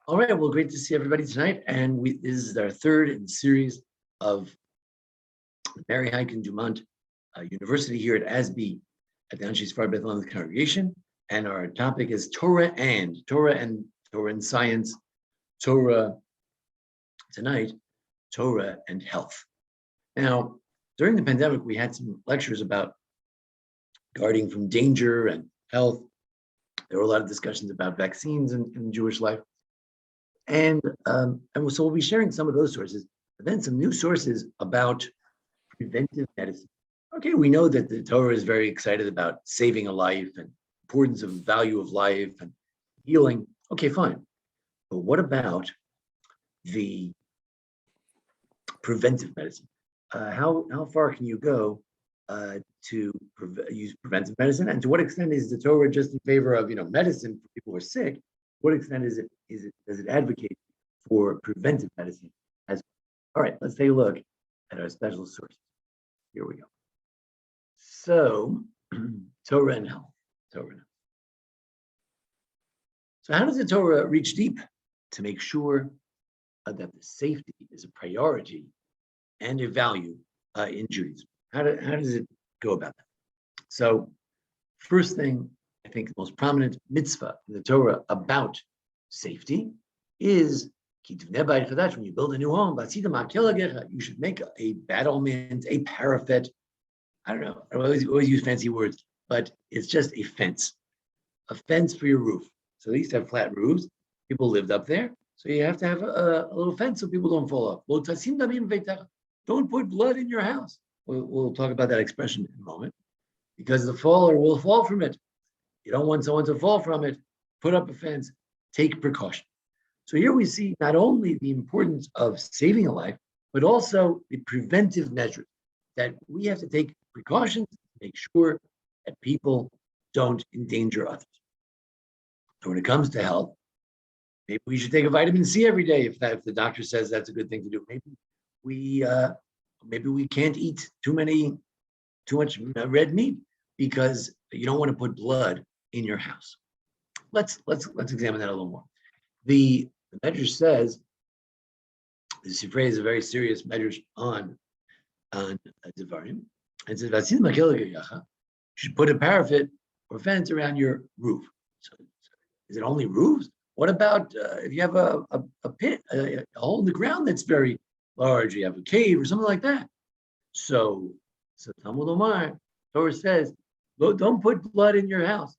All right, well, great to see everybody tonight. And this is our third in the series of MARY HYTKEN DUMONT University here at ASBEE at the Untitled Chapter congregation. And our topic is Torah and science, Torah tonight, Torah and health. Now, during the pandemic, we had some lectures about guarding from danger and health. There were a lot of discussions about vaccines in Jewish life. And so we'll be sharing some of those sources, but then some new sources about preventive medicine. Okay, we know that the Torah is very excited about saving a life and importance of value of life and healing. Okay, fine. But what about the preventive medicine? How far can you go to use preventive medicine? And to what extent is the Torah just in favor of medicine for people who are sick? What extent does it advocate for preventive medicine as well? All right, let's take a look at our special sources. Here we go. So, Torah and health. So how does the Torah reach deep to make sure that the safety is a priority and a value in Judaism? How does it go about that? So, first thing, I think the most prominent mitzvah in the Torah about safety is when you build a new home, you should make a battlement, a parapet. I don't know, I always use fancy words, but it's just a fence for your roof. So they used to have flat roofs. People lived up there. So you have to have a little fence so people don't fall off. Don't put blood in your house. We'll talk about that expression in a moment, because the faller will fall from it. You don't want someone to fall from it. Put up a fence, take precaution. So here we see not only the importance of saving a life, but also the preventive measures that we have to take precautions to make sure that people don't endanger others. So when it comes to health, maybe we should take a vitamin C every day if the doctor says that's a good thing to do. Maybe we can't eat too much red meat because you don't want to put blood in your house. Let's examine that a little more. The Medrash says this phrase is a very serious Medrash on Devarim. It says you should put a parapet or fence around your roof. So is it only roofs? What about if you have a pit, a hole in the ground that's very large? You have a cave or something like that. So Talmud Omar, Torah says, don't put blood in your house.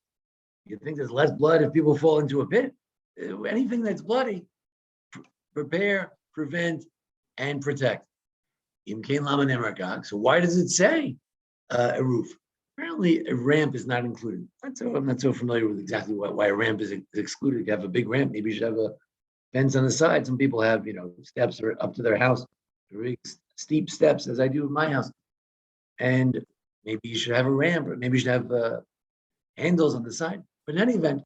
You think there's less blood if people fall into a pit? Anything that's bloody, prepare, prevent, and protect. So why does it say a roof? Apparently, a ramp is not included. I'm not so familiar with exactly why a ramp is excluded. If you have a big ramp, maybe you should have a fence on the side. Some people have, steps up to their house, very steep steps, as I do in my house. And maybe you should have a ramp, or maybe you should have handles on the side. But in any event,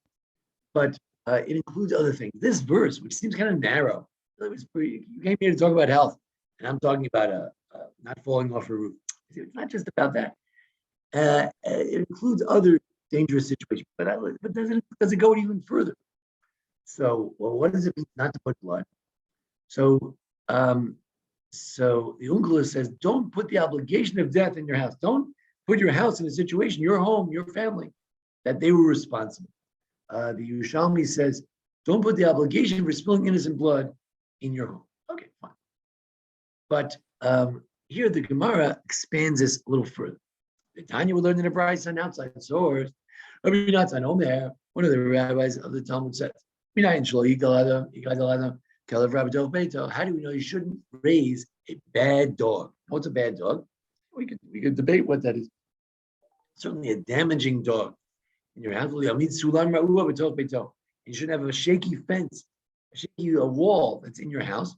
it includes other things. This verse, which seems kind of narrow, you came here to talk about health, and I'm talking about not falling off a roof. It's not just about that. It includes other dangerous situations, but does it go even further? So, what does it mean not to put blood? So the Unkelos says, don't put the obligation of death in your house. Don't put your house in a situation, your home, your family, that they were responsible. The Yerushalmi says, don't put the obligation for spilling innocent blood in your home. Okay, fine. But here the Gemara expands this a little further. The Tanya will learn in a Brisa, an outside source. One of the rabbis of the Talmud says, how do we know you shouldn't raise a bad dog? What's a bad dog? We could debate what that is. Certainly a damaging dog in your house. You should have a shaky fence, a wall that's in your house.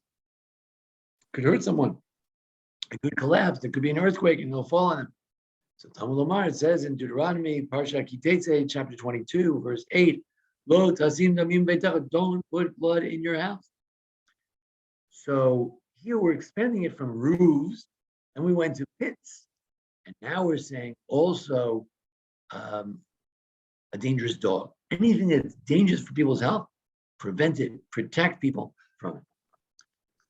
Could hurt someone. It could collapse. There could be an earthquake and it'll fall on them. So Talmud Omar, it says in Deuteronomy, Parsha Kitetse, chapter 22, verse 8, Lo tasim damim beitach, don't put blood in your house. So here we're expanding it from roofs, and we went to pits. And now we're saying also a dangerous dog. Anything that's dangerous for people's health, prevent it, protect people from it.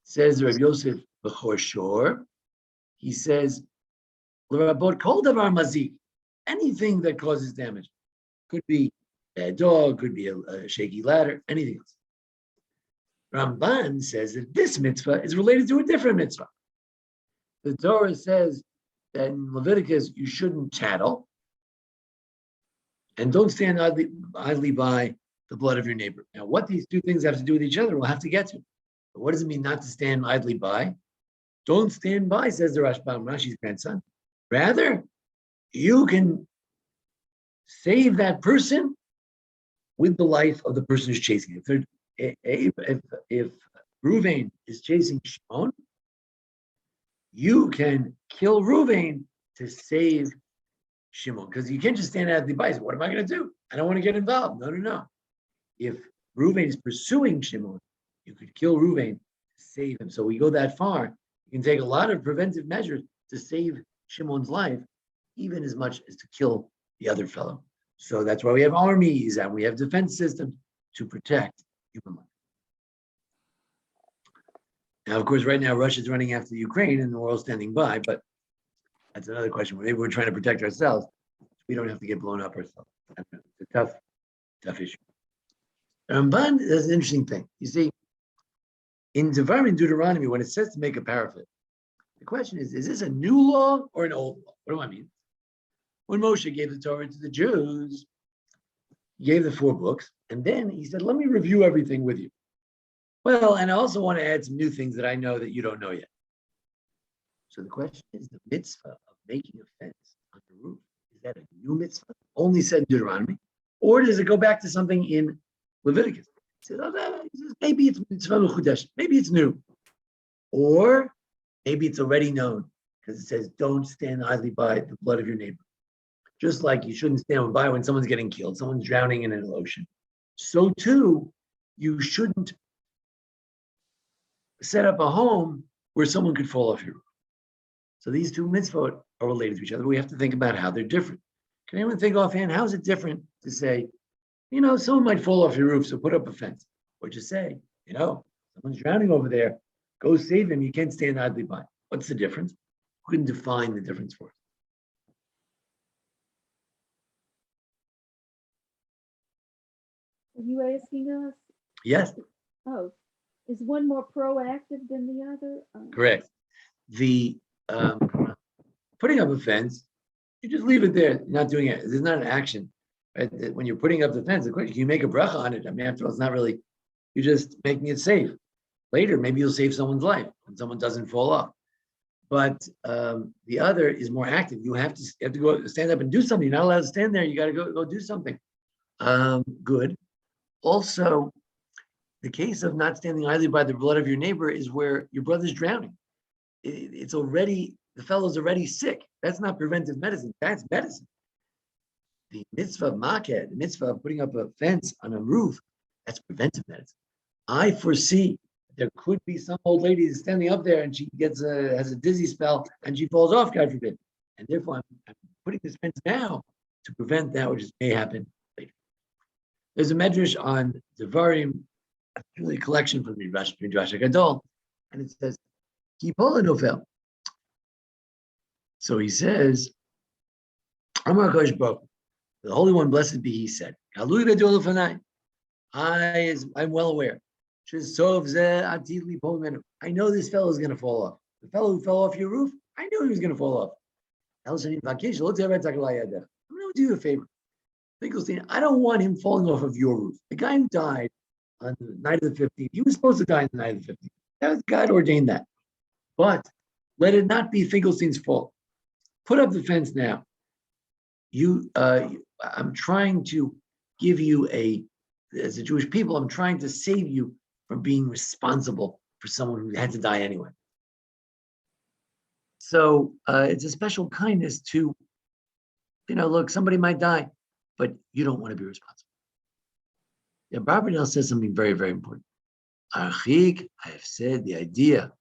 Says Rabbi Yosef B'chor Shor, he says, L'rabot kol davar mazik, anything that causes damage. Could be a bad dog, could be a shaky ladder, anything else. Ramban says that this mitzvah is related to a different mitzvah. The Torah says that in Leviticus, you shouldn't tattle and don't stand idly by the blood of your neighbor. Now, what these two things have to do with each other, we'll have to get to. But what does it mean not to stand idly by? Don't stand by, says the Rashbam, Rashi's grandson. Rather, you can save that person with the life of the person who's chasing it. If Ruvain is chasing Shimon, you can kill Ruvain to save Shimon, because you can't just stand at the device. What am I going to do? I don't want to get involved. No. If Ruvain is pursuing Shimon, you could kill Ruvain to save him. So we go that far. You can take a lot of preventive measures to save Shimon's life, even as much as to kill the other fellow. So that's why we have armies and we have defense systems to protect human life. Now, of course, right now, Russia's running after Ukraine and the world's standing by, but that's another question. Maybe we're trying to protect ourselves. We don't have to get blown up ourselves. It's a tough issue. Ramban is an interesting thing. You see, in Deuteronomy, when it says to make a parapet, the question is this a new law or an old law? What do I mean? When Moshe gave the Torah to the Jews, he gave the 4 books, and then he said, let me review everything with you. Well, and I also want to add some new things that I know that you don't know yet. So the question is, the mitzvah of making a fence on the roof, is that a new mitzvah, only said in Deuteronomy? Or does it go back to something in Leviticus? He says, maybe it's mitzvah mechudesh, maybe it's new. Or maybe it's already known, because it says, don't stand idly by the blood of your neighbor. Just like you shouldn't stand by when someone's getting killed, someone's drowning in an ocean. So too, you shouldn't set up a home where someone could fall off your roof. So these two mitzvot are related to each other. We have to think about how they're different. Can anyone think offhand, how is it different to say, someone might fall off your roof, so put up a fence? Or just say, someone's drowning over there, go save him, you can't stand idly by. What's the difference? Who can define the difference for us? Are you asking us? Yes. Oh, is one more proactive than the other? Correct. The putting up a fence, you just leave it there. You're not doing it. There's not an action. Right? When you're putting up the fence, the question, you make a bracha on it. I mean, after all, it's not really, you're just making it safe. Later, maybe you'll save someone's life when someone doesn't fall off. But the other is more active. You have to go stand up and do something. You're not allowed to stand there. You got to go do something. Good. Also, the case of not standing idly by the blood of your neighbor is where your brother's drowning. The fellow's already sick. That's not preventive medicine. That's medicine. The mitzvah of makeh, the mitzvah of putting up a fence on a roof, that's preventive medicine. I foresee there could be some old lady standing up there and she has a dizzy spell and she falls off, God forbid. And therefore, I'm putting this fence now to prevent that which may happen later. There's a medrash on Devarim, actually a collection from the Midrash Gadol, and it says, Kipola Nofel. So he says, Amar Kosh Baruch, the Holy One, blessed be He, said, I'm well aware. I know this fellow is going to fall off. The fellow who fell off your roof, I knew he was going to fall off. I'm going to do you a favor. Finkelstein, I don't want him falling off of your roof. The guy who died on the night of the 15th, he was supposed to die on the night of the 15th. That was, God ordained that. But let it not be Finkelstein's fault. Put up the fence now. I'm trying to give you as a Jewish people, I'm trying to save you from being responsible for someone who had to die anyway. So it's a special kindness to, look, somebody might die, but you don't want to be responsible. Yeah, Barbanel says something very, very important. Archik, I have said, the idea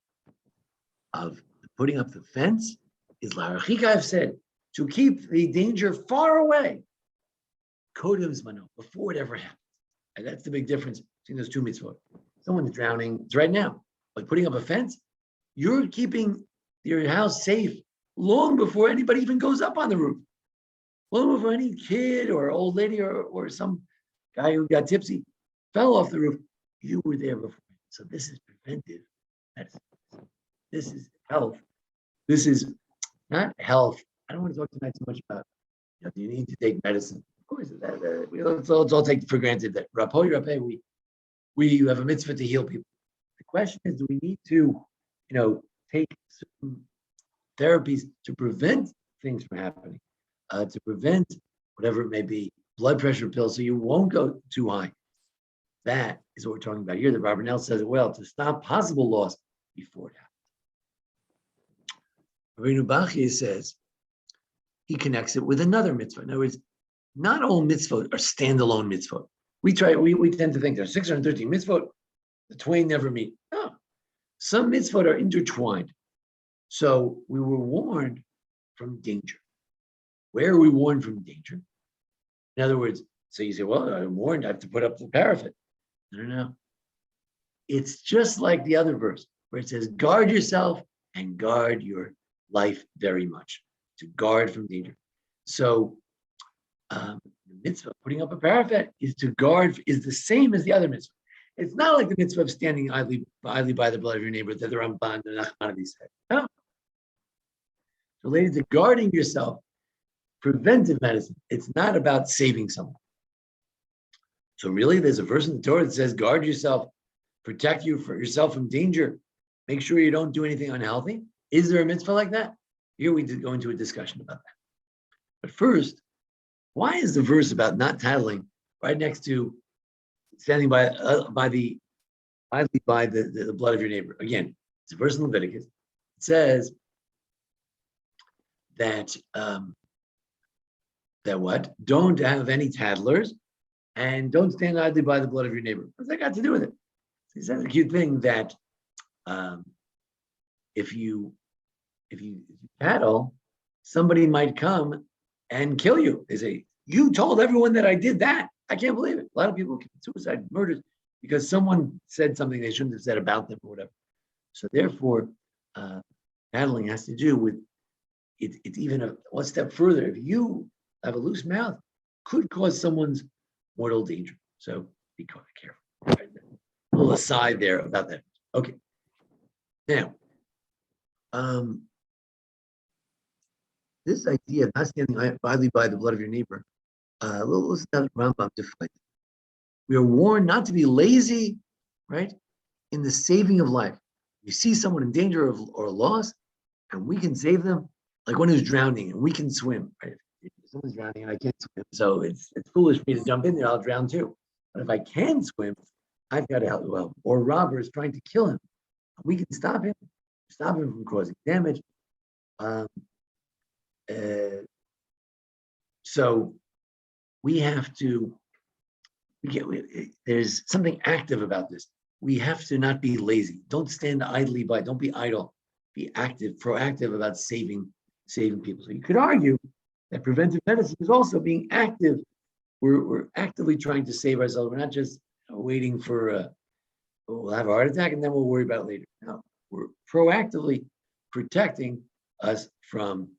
of putting up the fence is Archik, I have said, to keep the danger far away. Kodem Zmano, before it ever happens. And that's the big difference between those two mitzvot. Someone's drowning, it's right now. Like putting up a fence, you're keeping your house safe long before anybody even goes up on the roof. Long before any kid or old lady or some guy who got tipsy fell off the roof, you were there before. So this is preventive medicine. This is health. This is not health. I don't want to talk tonight so much about, do you need to take medicine? Of course, let's all take for granted that we have a mitzvah to heal people. The question is, do we need to, take certain therapies to prevent things from happening, to prevent whatever it may be, blood pressure pills, so you won't go too high. That is what we're talking about here. The Robert Nell says it well, to stop possible loss before it happens. Rabbeinu Bachya says he connects it with another mitzvah. In other words, not all mitzvot are standalone mitzvot. We tend to think there's 613 mitzvot, the twain never meet. No, some mitzvot are intertwined. So we were warned from danger. Where are we warned from danger? In other words, so you say, well, I'm warned, I have to put up the parapet. No. It's just like the other verse where it says, guard yourself and guard your life very much, to guard from danger. So the mitzvah, putting up a parapet, is to guard, is the same as the other mitzvah. It's not like the mitzvah of standing idly by the blood of your neighbor that the Ramban and Nachmanides said. No. Related to guarding yourself, preventive medicine. It's not about saving someone. So really, there's a verse in the Torah that says, guard yourself, protect yourself from danger. Make sure you don't do anything unhealthy. Is there a mitzvah like that? Here we did go into a discussion about that. But first, why is the verse about not tattling right next to standing by the blood of your neighbor? Again, it's a verse in Leviticus. It says that what? Don't have any tattlers and don't stand idly by the blood of your neighbor. What's that got to do with it? He says a cute thing that if you tattle, somebody might come and kill you. They say, you told everyone that I did that. I can't believe it. A lot of people commit suicide, murders, because someone said something they shouldn't have said about them or whatever. So therefore, tattling has to do with it's even one step further. If you have a loose mouth, could cause someone's mortal danger. So be careful. Right? A little aside there about that. Okay. Now, this idea of not standing idly by the blood of your neighbor, listen to Rambam define it. We are warned not to be lazy, right, in the saving of life. We see someone in danger or loss, and we can save them, like one who's drowning, and we can swim. Right? If someone's drowning and I can't swim, so it's foolish for me to jump in there. I'll drown too. But if I can swim, I've got to help well. Or a robber is trying to kill him, we can stop him from causing damage. So we have to. There's something active about this. We have to not be lazy. Don't stand idly by. Don't be idle. Be active, proactive about saving people. So you could argue that preventive medicine is also being active. We're actively trying to save ourselves. We're not just waiting for we'll have a heart attack and then we'll worry about it later. No, we're proactively protecting us from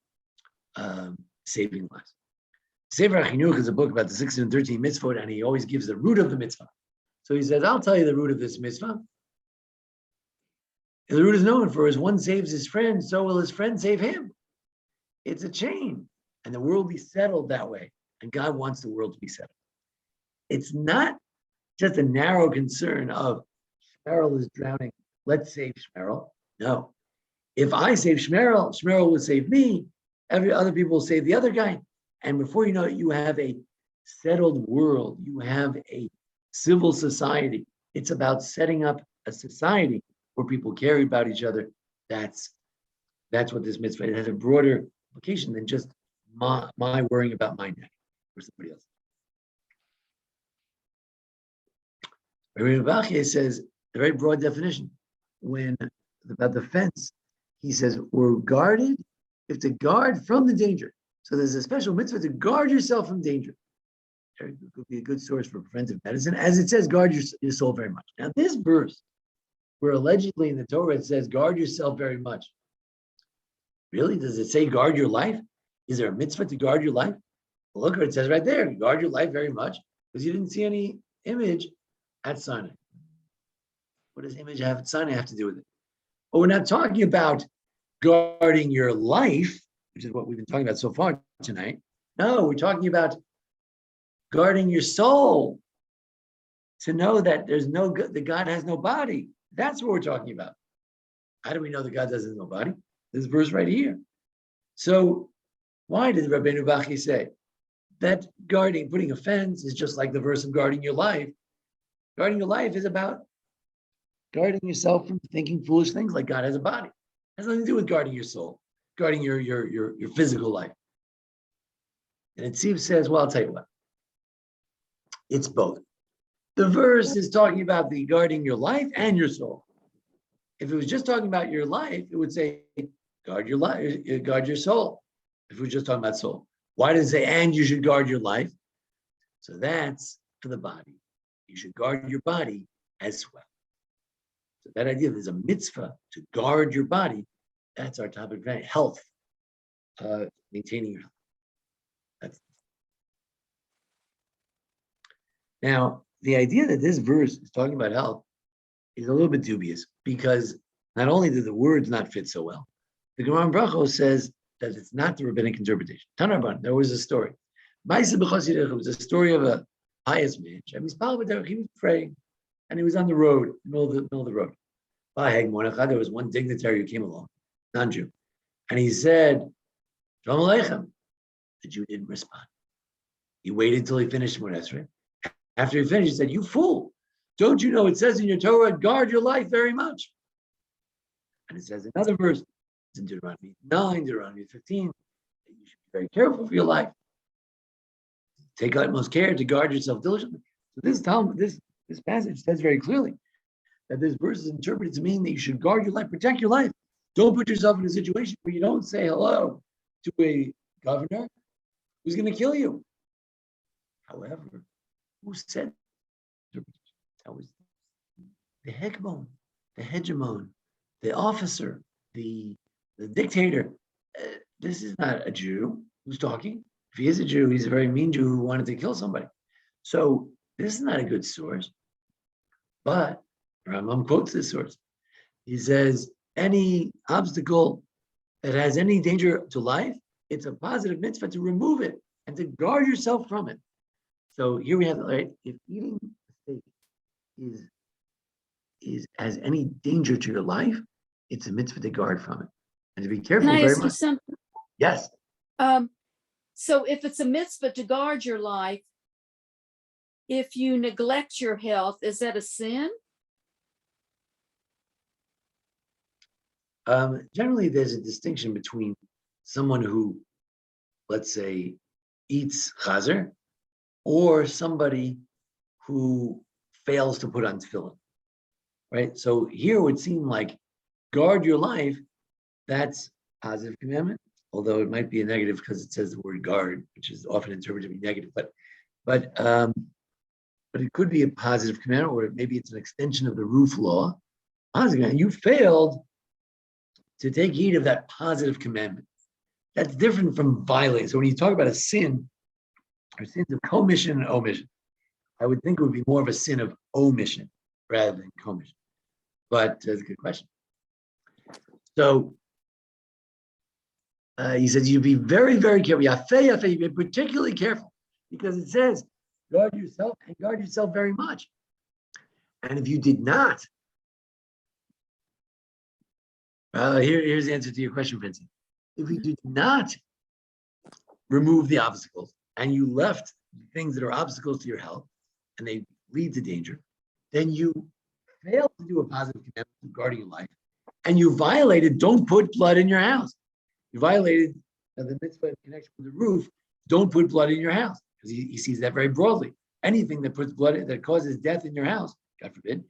saving lives. Sefer HaChinuch is a book about the 613 mitzvot, and he always gives the root of the mitzvah. So he says, I'll tell you the root of this mitzvah. The root is known for as one saves his friend, so will his friend save him. It's a chain, and the world will be settled that way. And God wants the world to be settled. It's not just a narrow concern of Shmerel is drowning, let's save Shmerel. No. If I save Shmerel, Shmerel will save me. Every other people will save the other guy. And before you know it, you have a settled world. You have a civil society. It's about setting up a society where people care about each other. That's what this mitzvah. It has a broader implication than just my worrying about my neck or somebody else. Rabbi Bachya says a very broad definition. When about the fence, he says we're guarded. You have to guard from the danger. So there's a special mitzvah to guard yourself from danger. It could be a good source for preventive medicine. As it says, guard your soul very much. Now, this verse, where allegedly in the Torah it says, guard yourself very much. Really? Does it say guard your life? Is there a mitzvah to guard your life? Well, look what it says right there. Guard your life very much, because you didn't see any image at Sinai. What does image have at Sinai have to do with it? Well, we're not talking about guarding your life, which is what we've been talking about so far tonight. No, we're talking about guarding your soul, to know that there's no good, that God has no body. That's what we're talking about. How do we know that God doesn't have no body? This verse right here. So why did Rabbeinu Bachya say that guarding, putting a fence is just like the verse of guarding your life? Guarding your life is about guarding yourself from thinking foolish things like God has a body. It has nothing to do with guarding your soul, guarding your physical life. And it says, well, I'll tell you what. It's both. The verse is talking about the guarding your life and your soul. If it was just talking about your life, it would say, guard your life, guard your soul. If we're just talking about soul. Why does it say, and you should guard your life? So that's for the body. You should guard your body as well. So that idea, there's a mitzvah to guard your body. That's our topic, health, maintaining your health. Now, the idea that this verse is talking about health is a little bit dubious, because not only do the words not fit so well, the Gemara in Brachos says that it's not the rabbinic interpretation. Tanarban, there was a story. It was a story of a pious man. He was praying, and he was on the road, middle of the road. There was one dignitary who came along, non-Jew, and he said, Shalom Aleichem. The Jew didn't respond. He waited till he finished Shemona Esrei. After he finished, he said, you fool, don't you know it says in your Torah, guard your life very much? And it says another verse, it's in Deuteronomy 9, Deuteronomy 15, that you should be very careful for your life. Take utmost care to guard yourself diligently. So this passage says very clearly that this verse is interpreted to mean that you should guard your life, protect your life. Don't put yourself in a situation where you don't say hello to a governor who's going to kill you. However, who said that was the hegemon, the hegemon, the officer, the dictator? This is not a Jew who's talking. If he is a Jew, he's a very mean Jew who wanted to kill somebody. So this is not a good source. But Rambam quotes this source. He says, any obstacle that has any danger to life, it's a positive mitzvah to remove it and to guard yourself from it. So here we have, right? If eating steak has any danger to your life, it's a mitzvah to guard from it and to be careful. Can I very ask you much. something? Yes. So if it's a mitzvah to guard your life, if you neglect your health, is that a sin? Generally, there's a distinction between someone who, let's say, eats chazer, or somebody who fails to put on tefillin, right? So here it would seem like guard your life, that's positive commandment, although it might be a negative because it says the word guard, which is often interpreted to be negative, but it could be a positive commandment, or maybe it's an extension of the roof law. Positive commandment. You failed to take heed of that positive commandment. That's different from violating. So when you talk about a sin, or sins of commission and omission, I would think it would be more of a sin of omission rather than commission. But that's a good question. So he says you be very, very careful. You be particularly careful, because it says guard yourself and guard yourself very much. And if you did not, here's the answer to your question, Vincent. If you did not remove the obstacles and you left things that are obstacles to your health and they lead to danger, then you failed to do a positive commitment to guarding your life, and you violated, don't put blood in your house. You violated the mitzvah in connection with the roof, don't put blood in your house, because he sees that very broadly. Anything that puts blood in, that causes death in your house, God forbid,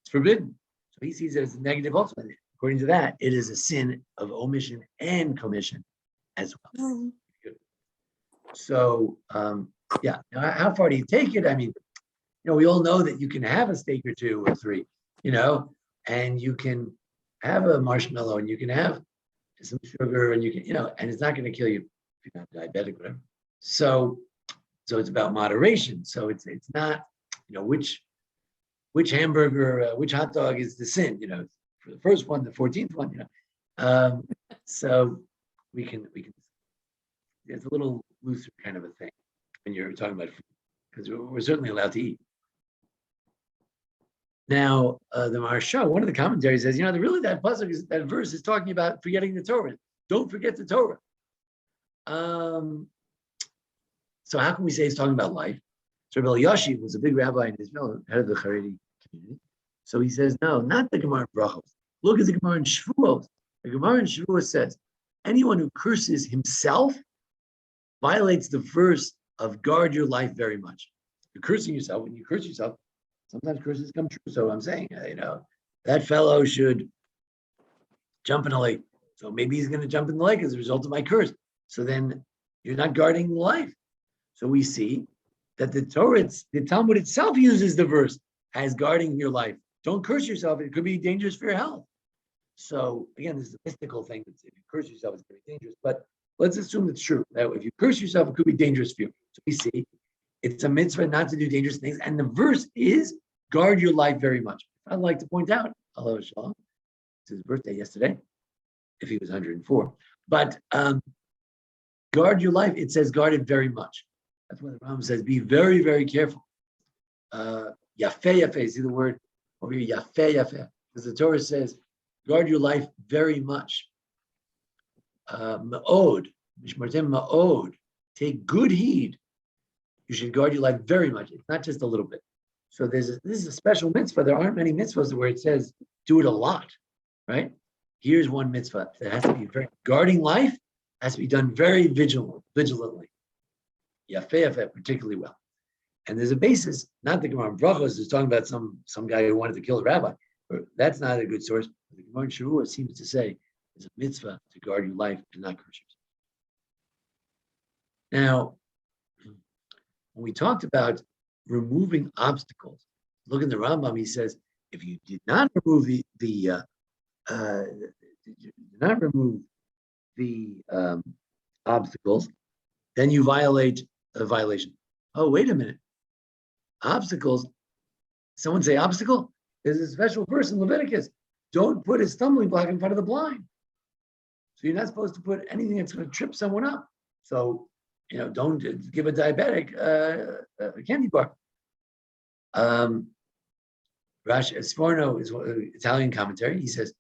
it's forbidden. So he sees it as a negative also. According to that, it is a sin of omission and commission as well. So Yeah. Now, how far do you take it? I mean, we all know that you can have a steak or two or three, and you can have a marshmallow and you can have some sugar and you can, and it's not going to kill you if you're not diabetic, whatever. So it's about moderation. So it's not, which hamburger, which hot dog is the sin, for the first one, the 14th one, so we can, it's a little looser kind of a thing when you're talking about food, because we're certainly allowed to eat. Now, the Maharsha, one of the commentaries says, really that verse is talking about forgetting the Torah. Don't forget the Torah. So how can we say he's talking about life? So Rabbi Yossi was a big rabbi in Israel, head of the Haredi community. So he says, no, not the Gemara in Brachos. Look at the Gemara in Shavuos. The Gemara in Shavuos says, anyone who curses himself violates the verse of guard your life very much. You're cursing yourself. When you curse yourself, sometimes curses come true. So I'm saying, that fellow should jump in a lake. So maybe he's going to jump in the lake as a result of my curse. So then you're not guarding life. So we see that the Torah, the Talmud itself uses the verse as guarding your life. Don't curse yourself. It could be dangerous for your health. So again, this is a mystical thing. If you curse yourself, it's very dangerous. But let's assume it's true. That if you curse yourself, it could be dangerous for you. So we see it's a mitzvah not to do dangerous things. And the verse is guard your life very much. I'd like to point out, Allah Shalom, it's his birthday yesterday, if he was 104. But guard your life, it says guard it very much. That's why the Rambam says be very, very careful. Yafeh, yafeh, see the word over here, yafeh, yafeh. Because the Torah says guard your life very much. Ma'od, mishmartem ma'od, take good heed. You should guard your life very much. It's not just a little bit. So this is a special mitzvah. There aren't many mitzvahs where it says do it a lot, right? Here's one mitzvah that has to be very guarding life, has to be done very vigilantly. Yafeh, yafeh, particularly well. And there's a basis, not the Gemara in Brachos is talking about some guy who wanted to kill a rabbi. That's not a good source. The Gemara in Shavuot seems to say there's a mitzvah to guard your life and not curse yourself. Now, when we talked about removing obstacles, look in the Rambam, he says, if you did not remove the obstacles, then you violate a violation. Oh, wait a minute. Obstacles, someone say obstacle? There's a special verse in Leviticus. Don't put a stumbling block in front of the blind. So you're not supposed to put anything that's going to trip someone up. So, don't give a diabetic a candy bar. Rash Sforno is an Italian commentary. He says,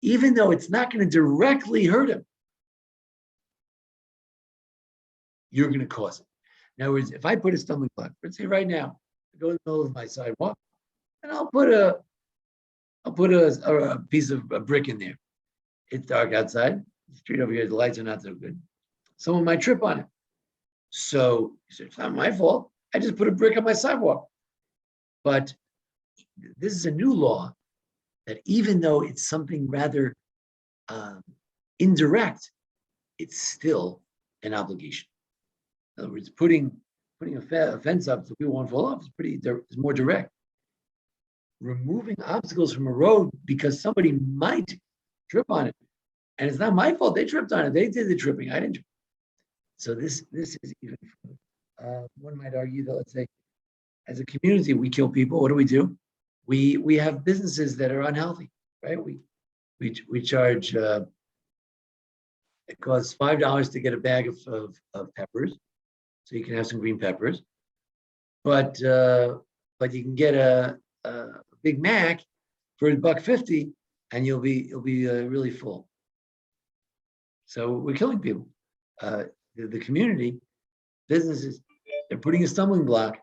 even though it's not going to directly hurt him, you're going to cause it. In other words, if I put a stumbling block, let's say right now, I go in the middle of my sidewalk, and I'll put a piece of a brick in there. It's dark outside. The street over here, the lights are not so good. Someone might trip on it. So it's not my fault. I just put a brick on my sidewalk. But this is a new law that even though it's something rather indirect, it's still an obligation. In other words, putting a fence up so people won't fall off is more direct. Removing obstacles from a road because somebody might trip on it, and it's not my fault. They tripped on it. They did the tripping. I didn't trip. So this is even. One might argue that, let's say, as a community, we kill people. What do? We have businesses that are unhealthy, right? We charge. It costs $5 to get a bag of peppers, so you can have some green peppers. But you can get a Big Mac for $1.50, and you'll be really full. So we're killing people. The community, businesses, they're putting a stumbling block.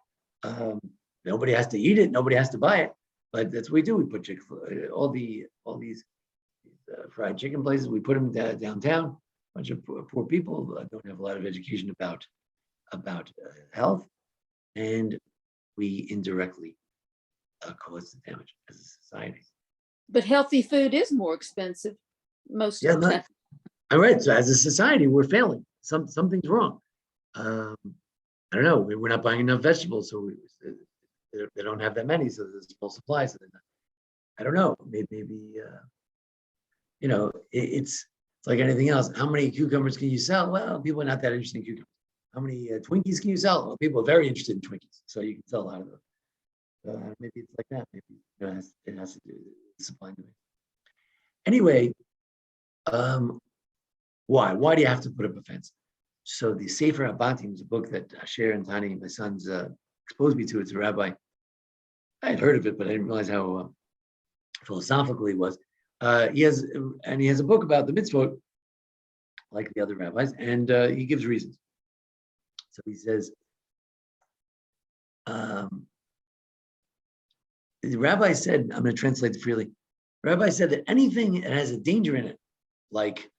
Nobody has to eat it. Nobody has to buy it. But that's what we do. We put Chick-fil-A, all these fried chicken places. We put them downtown. A bunch of poor people don't have a lot of education about health, and we indirectly cause the damage as a society. But healthy food is more expensive most of the time. All right. So as a society, we're failing. Something's wrong. And I don't know, we're not buying enough vegetables, so they don't have that many, so there's full supply. So I don't know, maybe it's like anything else. How many cucumbers can you sell? Well, people are not that interested in cucumbers. How many Twinkies can you sell? Well, people are very interested in Twinkies, so you can sell a lot of those. Maybe it's like that. Maybe it has to do with supply and demand. Anyway, why do you have to put up a fence? So the Sefer Habatim is a book that Asher and Tani, my sons, exposed me to. It's a rabbi. I had heard of it, but I didn't realize how philosophical he was. He has a book about the mitzvot, like the other rabbis, and he gives reasons. So he says, the rabbi said, I'm going to translate it freely. The rabbi said that anything that has a danger in it, like,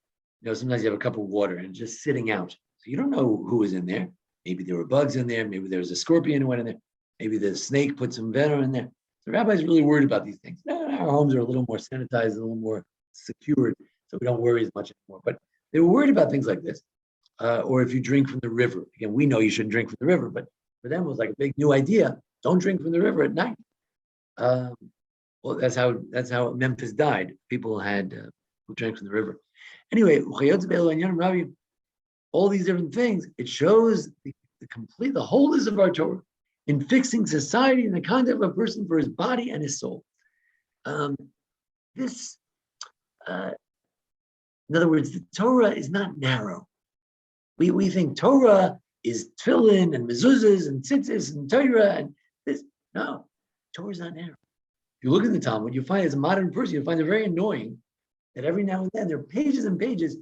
sometimes you have a cup of water and it's just sitting out. So you don't know who was in there. Maybe there were bugs in there. Maybe there was a scorpion who went in there. Maybe the snake put some venom in there. The rabbi's really worried about these things. Now, our homes are a little more sanitized, a little more secured, so we don't worry as much anymore. But they were worried about things like this. Or if you drink from the river. Again, we know you shouldn't drink from the river, but for them it was like a big new idea. Don't drink from the river at night. Well, that's how Memphis died. People who drank from the river. Anyway, all these different things, it shows the wholeness of our Torah in fixing society and the conduct of a person for his body and his soul. In other words, the Torah is not narrow. We think Torah is tefillin and mezuzahs and tzitzis and Torah and this. No, Torah is not narrow. If you look at the Talmud, you find as a modern person, you find it very annoying that every now and then there are pages and pages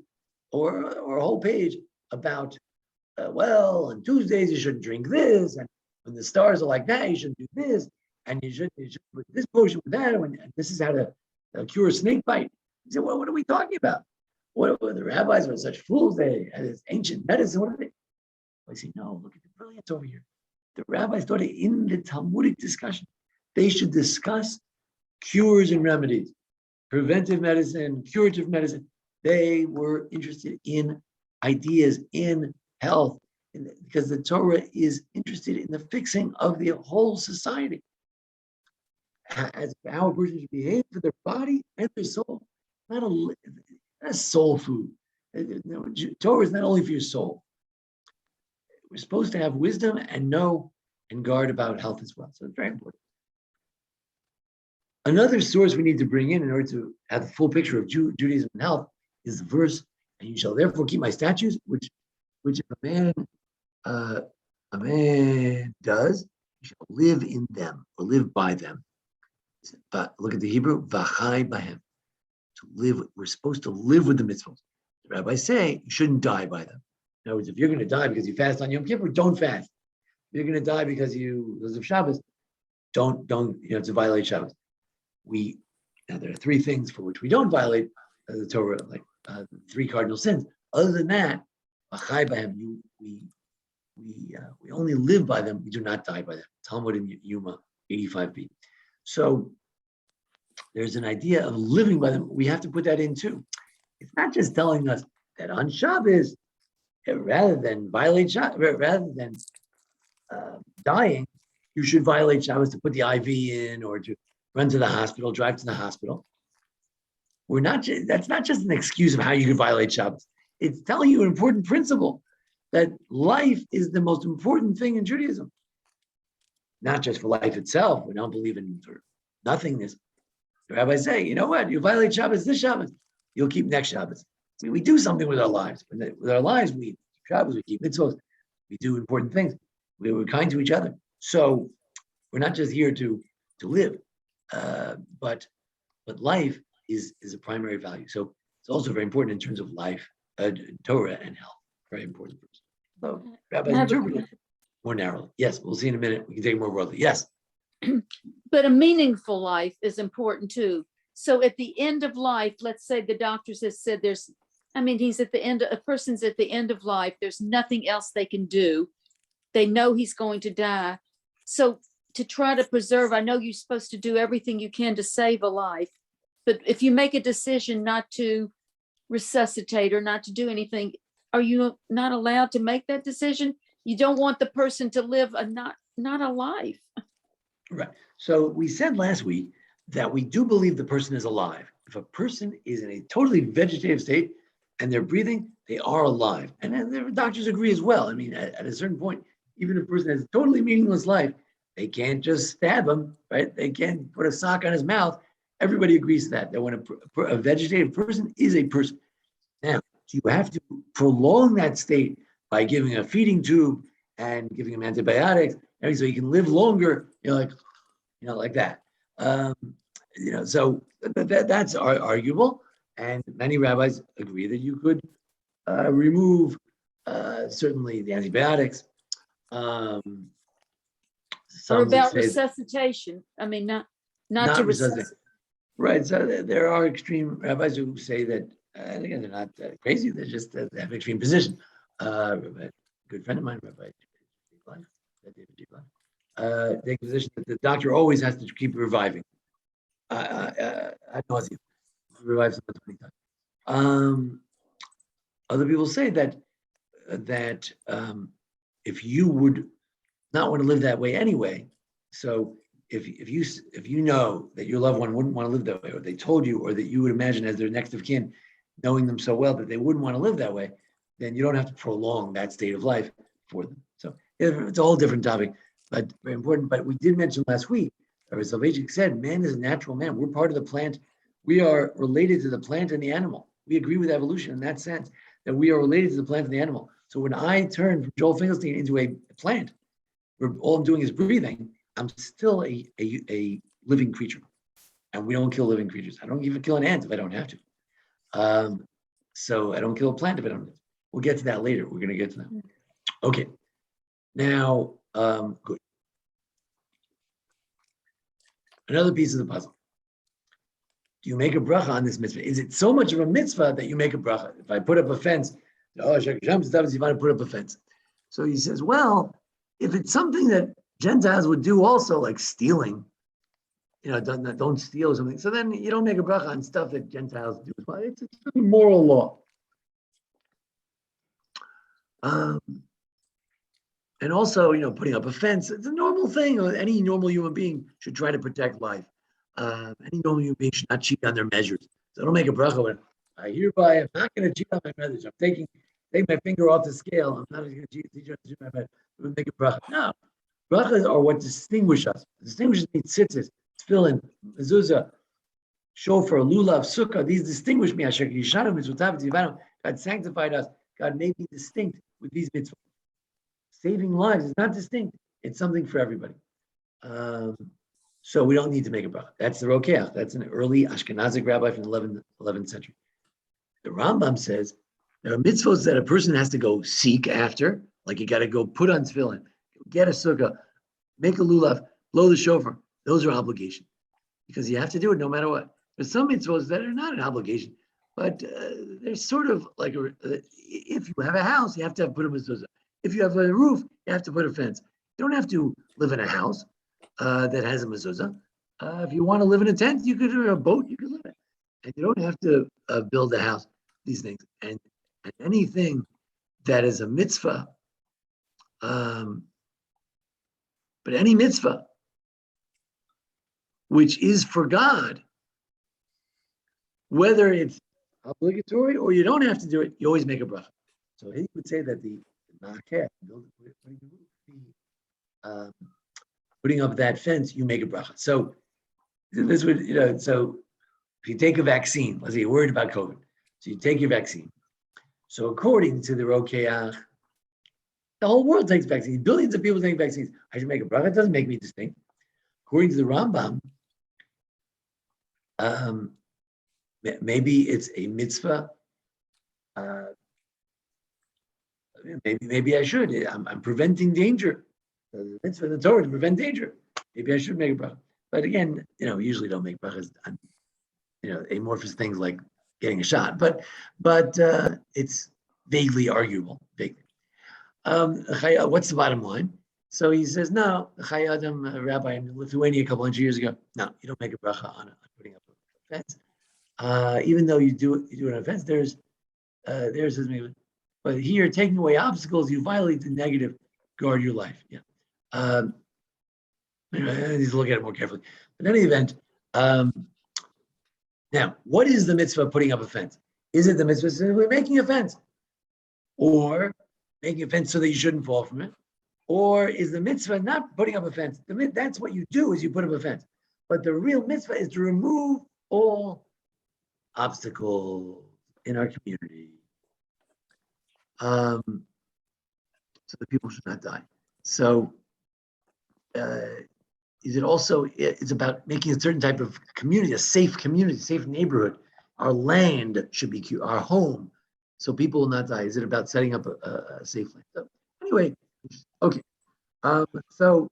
or a whole page about, on Tuesdays you shouldn't drink this, and when the stars are like that, you shouldn't do this, and you should put this potion with that, and this is how to cure a snake bite. You say, well, what are we talking about? What the rabbis were such fools? They had this ancient medicine. What are they? I say, no, look at the brilliance over here. The rabbis thought in the Talmudic discussion, they should discuss cures and remedies, preventive medicine, curative medicine. They were interested in ideas, in health, because the Torah is interested in the fixing of the whole society. As how a person should behave for their body and their soul, not a soul food. Torah is not only for your soul. We're supposed to have wisdom and know and guard about health as well. So it's very important. Another source we need to bring in order to have the full picture of Judaism and health is the verse, and you shall therefore keep my statutes, which if a man does, you shall live in them or live by them. But look at the Hebrew, v'chai bahem. To live, we're supposed to live with the mitzvot. The rabbis say you shouldn't die by them. In other words, if you're going to die because you fast on Yom Kippur, don't fast. If you're going to die because of Shabbos, don't to violate Shabbos. Now there are three things for which we don't violate the Torah, like the three cardinal sins. Other than that, we only live by them. We do not die by them. Talmud in Yuma 85b. So there's an idea of living by them. We have to put that in too. It's not just telling us that on Shabbos, rather than violate Shabbos, rather than dying, you should violate Shabbos to put the IV in or to run to the hospital, drive to the hospital. That's not just an excuse of how you can violate Shabbos. It's telling you an important principle that life is the most important thing in Judaism. Not just for life itself. We don't believe in sort of nothingness. The rabbis say, you know what? You violate Shabbos this Shabbos, you'll keep next Shabbos. See, we do something with our lives. With our lives, we keep Shabbos, we keep mitzvot, we do important things. We're kind to each other. So we're not just here to live, but life is a primary value. So it's also very important in terms of life, Torah and health. Very important. So rabbis interpret it more narrowly. Yes, we'll see in a minute. We can take it more broadly. Yes. But a meaningful life is important too. So at the end of life, let's say the doctors have said he's at the end, a person's at the end of life. There's nothing else they can do. They know he's going to die. So to try to preserve, I know you're supposed to do everything you can to save a life, but if you make a decision not to resuscitate or not to do anything, are you not allowed to make that decision? You don't want the person to live a not a life. Right. So we said last week that we do believe the person is alive. If a person is in a totally vegetative state and they're breathing, they are alive. And then the doctors agree as well. I mean, at a certain point, even if a person has a totally meaningless life, they can't just stab him, right? They can't put a sock on his mouth. Everybody agrees to that when a vegetative person is a person. Now, you have to prolong that state by giving a feeding tube and giving him antibiotics, so he can live longer, like that. So that's arguable. And many rabbis agree that you could remove certainly the antibiotics. Or Some would about say resuscitation. I mean, not not to resuscitate. resuscitate. Right. So there are extreme rabbis who say that, and again, they're not crazy. They're just they have an extreme position. A good friend of mine, Rabbi Joel, take a position that the doctor always has to keep reviving. Ad nauseum, revive someone 20 times. Other people say that if you would not want to live that way anyway, so if you know that your loved one wouldn't want to live that way, or they told you, or that you would imagine as their next of kin, knowing them so well that they wouldn't want to live that way, then you don't have to prolong that state of life for them. So it's a whole different topic, but very important. But we did mention last week, as Salvation said, man is a natural man. We're part of the plant. We are related to the plant and the animal. We agree with evolution in that sense, that we are related to the plant and the animal. So when I turn from Joel Finkelstein into a plant, where all I'm doing is breathing, I'm still a living creature. And we don't kill living creatures. I don't even kill an ant if I don't have to. So I don't kill a plant if I don't have to. We'll get to that later. We're going to get to that. Okay. Now, good. Another piece of the puzzle. Do you make a bracha on this mitzvah? Is it so much of a mitzvah that you make a bracha? If I put up a fence, you want to put up a fence. So he says, well, if it's something that Gentiles would do also, like stealing, don't steal or something. So then you don't make a bracha on stuff that Gentiles do as well. It's a moral law. And also, putting up a fence, it's a normal thing. Any normal human being should try to protect life. Any normal human being should not cheat on their measures. So don't make a bracha when I hereby am not going to cheat on my measures. I'm taking my finger off the scale. I'm not going to cheat on my measures. Make a bracha. No. Brachas are what distinguish us. Distinguishes me tzitzis, tefillin, mezuzah, shofar, lulav, sukkah. These distinguish me. God sanctified us. God made me distinct with these mitzvahs. Saving lives is not distinct. It's something for everybody. So we don't need to make a bracha. That's the Rokeach. That's an early Ashkenazic rabbi from the 11th century. The Rambam says there are mitzvahs that a person has to go seek after, like you got to go put on tefillin, get a sukkah, make a lulav, blow the shofar. Those are obligations because you have to do it no matter what. There's some mitzvahs that are not an obligation, but they're sort of like if you have a house, you have to put a mezuzah. If you have a roof, you have to put a fence. You don't have to live in a house that has a mezuzah. If you want to live in a tent, you could, or a boat, you could live in it. And you don't have to build a house, these things. And anything that is a mitzvah, but any mitzvah which is for God, whether it's obligatory or you don't have to do it, you always make a bracha. So he would say that the putting up that fence, you make a bracha. So this would, so if you take a vaccine, let's say you're worried about COVID, so you take your vaccine. So according to the Rokeach, the whole world takes vaccines. Billions of people take vaccines. I should make a bracha. It doesn't make me distinct. According to the Rambam, maybe it's a mitzvah. Maybe I should. I'm preventing danger. The mitzvah in the Torah to prevent danger. Maybe I should make a bracha. But again, we usually don't make brachas on, amorphous things like getting a shot. But it's vaguely arguable. Vaguely. What's the bottom line? So he says, no, the Chai Adam rabbi in Lithuania a couple hundred years ago, no, you don't make a bracha on putting up a fence. Even though you do it on a fence, there's but here taking away obstacles, you violate the negative guard your life. Yeah. I need to look at it more carefully. But in any event, now, what is the mitzvah of putting up a fence? Is it the mitzvah simply making a fence? Or making a fence so that you shouldn't fall from it? Or is the mitzvah not putting up a fence? That's what you do, is you put up a fence. But the real mitzvah is to remove all obstacles in our community, so that people should not die. So is it also, it's about making a certain type of community, a safe neighborhood. Our land should be our home, so people will not die. Is it about setting up a safe land? So anyway, okay. So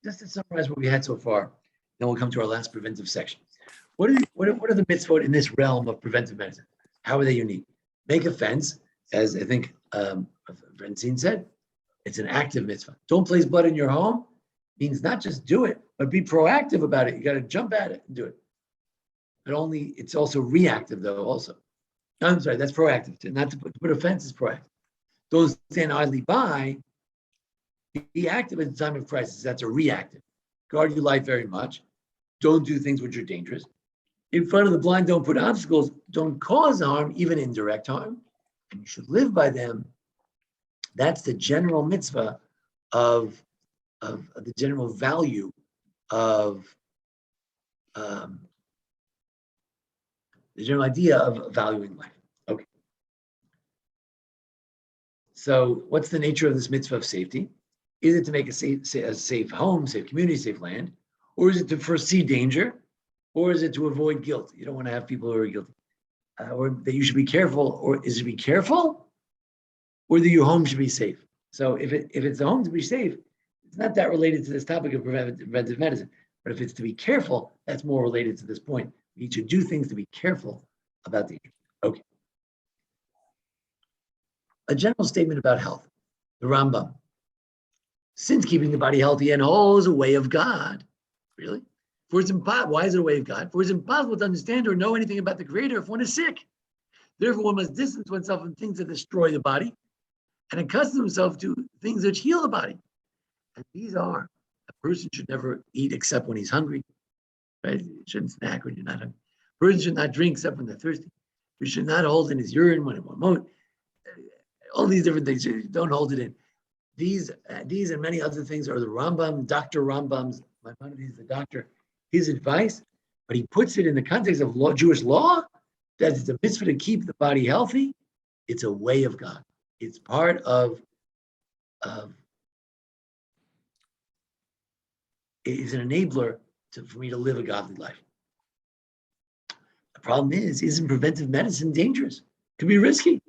just to summarize what we had so far, then we'll come to our last preventive section. What are the mitzvot in this realm of preventive medicine? How are they unique? Make a fence, as I think Francine said, it's an active mitzvah. Don't place blood in your home means not just do it, but be proactive about it. You got to jump at it and do it. But it's also reactive though also. I'm sorry, that's proactive. Not to put a fence is proactive. Don't stand idly by. Be active at the time of crisis. That's a reactive. Guard your life very much. Don't do things which are dangerous. In front of the blind, don't put obstacles. Don't cause harm, even indirect harm. And you should live by them. That's the general mitzvah of the general value of the general idea of valuing life. Okay. So what's the nature of this mitzvah of safety? Is it to make a safe home, safe community, safe land? Or is it to foresee danger? Or is it to avoid guilt? You don't want to have people who are guilty. Or that you should be careful. Or is it to be careful? Or that your home should be safe? So if it's the home to be safe, it's not that related to this topic of preventive medicine. But if it's to be careful, that's more related to this point. We need to do things to be careful about danger. Okay. A general statement about health. The Rambam. Since keeping the body healthy and whole is a way of God. Really? For it's impossible. Why is it a way of God? For it's impossible to understand or know anything about the Creator if one is sick. Therefore, one must distance oneself from things that destroy the body and accustom himself to things that heal the body. And these are, a person should never eat except when he's hungry. Right? You shouldn't snack when you're not hungry. A person should not drink except when they're thirsty. You should not hold in his urine when it won't. All these different things. You don't hold it in. These and many other things are the Rambam, Dr. Rambam's, Maimonides, the doctor, his advice, but he puts it in the context of Jewish law, that it's a mitzvah to keep the body healthy. It's a way of God. It's part of it's an enabler for me to live a godly life. The problem is, isn't preventive medicine dangerous? It could be risky.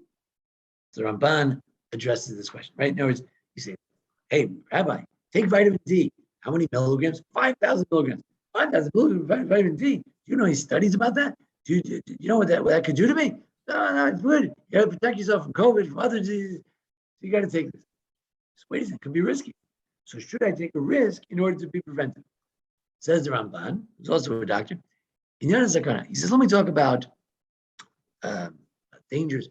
So Ramban addresses this question, right? In other words, you say, hey, Rabbi, take vitamin D. How many milligrams? 5,000 milligrams. 5,000 milligrams of vitamin D. Do you know any studies about that? Do you know what that could do to me? No, it's good. You got to protect yourself from COVID, from other diseases. You got to take this. So wait a second, it could be risky. So should I take a risk in order to be preventive? Says the Ramban, who's also a doctor. In Yana Zakana, he says, let me talk about dangers.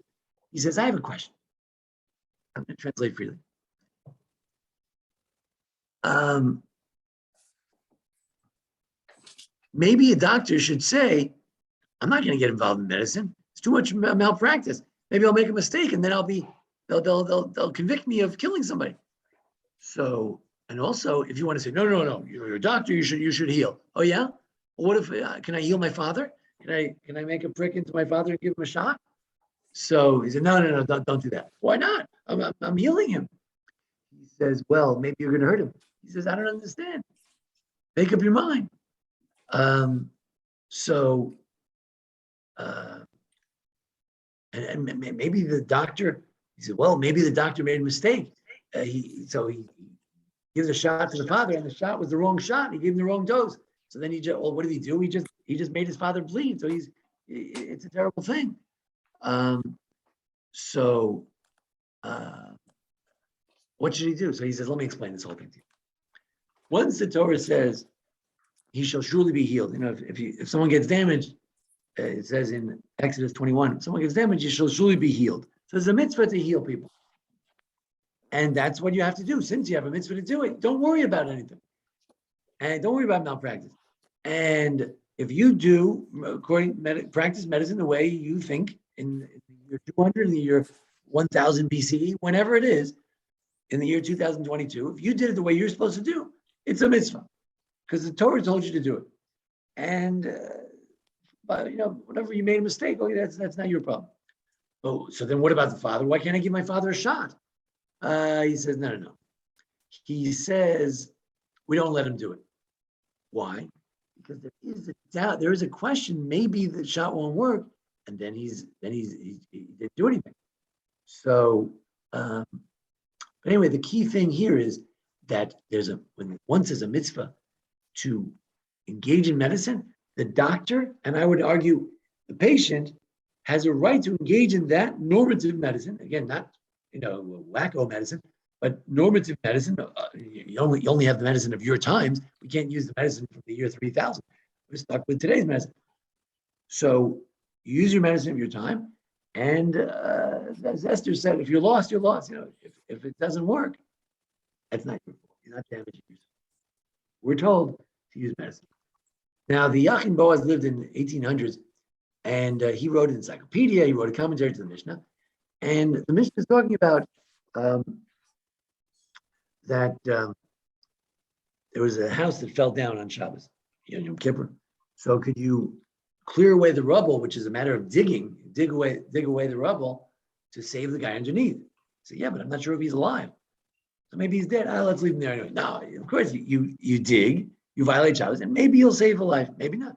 He says, I have a question. I'm going to translate freely. Maybe a doctor should say, I'm not going to get involved in medicine. It's too much malpractice. Maybe I'll make a mistake and then they'll convict me of killing somebody. So, and also if you want to say, no, you're a doctor, you should heal. Oh yeah? Well, what if, can I heal my father? Can I make a prick into my father and give him a shot? So he said, no, don't do that. Why not? I'm healing him. He says, well, maybe you're going to hurt him. He says, I don't understand. Make up your mind. And maybe the doctor, he said, well, maybe the doctor made a mistake. He gives a shot to the father, and the shot was the wrong shot. He gave him the wrong dose. So then what did he do? He just made his father bleed. So it's a terrible thing. What should he do? So he says, let me explain this whole thing to you. Once the Torah says, he shall surely be healed. You know, if someone gets damaged, it says in Exodus 21, if someone gets damaged, he shall surely be healed. So there's a mitzvah to heal people. And that's what you have to do. Since you have a mitzvah to do it, don't worry about anything. And don't worry about malpractice. And if you do, practice medicine the way you think in the year 200, in the year 1000 BCE, whenever it is, in the year 2022, if you did it the way you're supposed to do, it's a mitzvah. Because the Torah told you to do it. And, whenever you made a mistake, that's not your problem. Oh, so then what about the father? Why can't I give my father a shot? He says, no. He says, we don't let him do it. Why? Because there is a doubt, there is a question, maybe the shot won't work, and then he didn't do anything. So, but anyway, the key thing here is that when once there's a mitzvah to engage in medicine, the doctor, and I would argue the patient, has a right to engage in that normative medicine. Again, not wacko medicine, but normative medicine. You only have the medicine of your times. We can't use the medicine from the year 3000. We're stuck with today's medicine. So you use your medicine of your time, and as Esther said, if you're lost, you're lost. If it doesn't work, that's not your fault. You're not damaging yourself. We're told to use medicine. Now, the Yachin Boaz lived in the 1800s, and he wrote an encyclopedia. He wrote a commentary to the Mishnah, and the Mishnah is talking about that there was a house that fell down on Shabbos, Yom Kippur. So could you clear away the rubble, which is a matter of dig away the rubble to save the guy underneath? So yeah, but I'm not sure if he's alive. So maybe he's dead. Let's leave him there anyway. No, of course you dig, you violate Shabbos, and maybe you'll save a life, maybe not.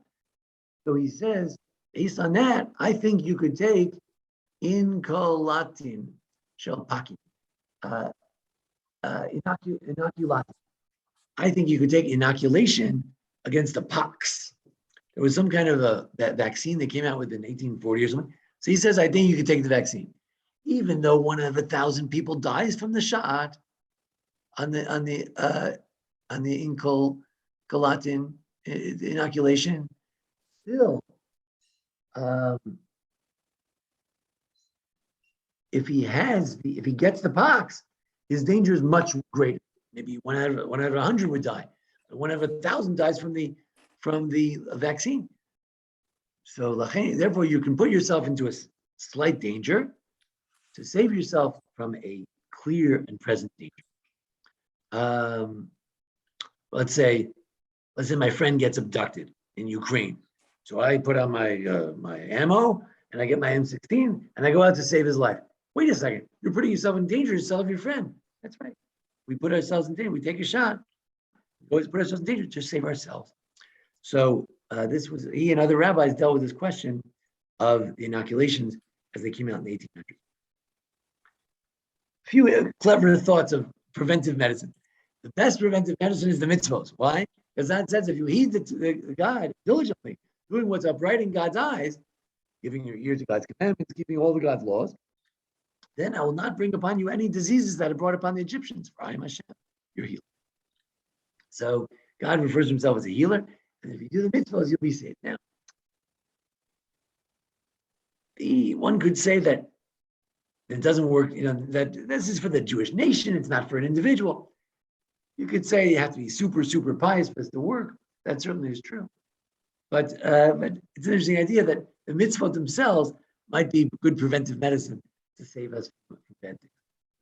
So he says, based on that, I think you could take inkolatin shel paki. Inoculation. I think you could take inoculation against a pox. There was some kind of that vaccine they came out with in 1840 or something. So he says, I think you could take the vaccine, even though 1 out of 1,000 people dies from the shot on the inkolatin inoculation. Still, if he gets the pox, his danger is much greater. Maybe 1 out of 100 would die. 1 out of 1,000 dies from the vaccine. So therefore, you can put yourself into a slight danger to save yourself from a clear and present danger. Let's say my friend gets abducted in Ukraine. So I put on my ammo and I get my M16 and I go out to save his life. Wait a second, you're putting yourself in danger to save your friend. That's right. We put ourselves in danger. We take a shot. We always put ourselves in danger to save ourselves. So he and other rabbis dealt with this question of the inoculations as they came out in the 1800s. A few clever thoughts of preventive medicine. The best preventive medicine is the mitzvos. Why? Because that says if you heed the God diligently, doing what's upright in God's eyes, giving your ear to God's commandments, keeping all the God's laws, then I will not bring upon you any diseases that are brought upon the Egyptians. For I am Hashem, your healer. So God refers to himself as a healer, and if you do the mitzvahs, you'll be saved. Now, one could say that it doesn't work, that this is for the Jewish nation, it's not for an individual. You could say you have to be super, super pious for this to work. That certainly is true. But it's an interesting idea that the mitzvot themselves might be good preventive medicine to save us from bad things.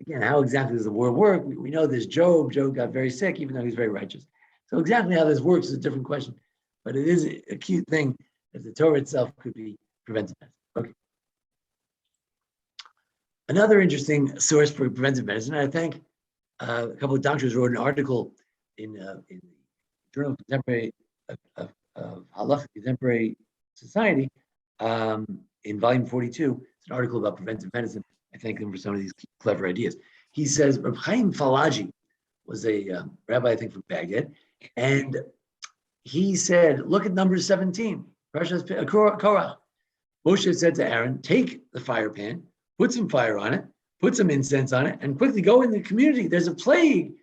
Again, how exactly does the word work? We know there's Job. Job got very sick, even though he's very righteous. So exactly how this works is a different question. But it is a cute thing that the Torah itself could be preventive medicine. Okay. Another interesting source for preventive medicine, I think a couple of doctors wrote an article in the Journal of Contemporary of Halacha Contemporary Society in volume 42. It's an article about preventive medicine. I thank them for some of these clever ideas. He says Reb Chaim Falaji was a rabbi, I think, from Baghdad, and he said, look at number 17, Parshas Korach. Moshe said to Aaron, take the fire pan, put some fire on it, put some incense on it, and quickly go in the community. There's a plague.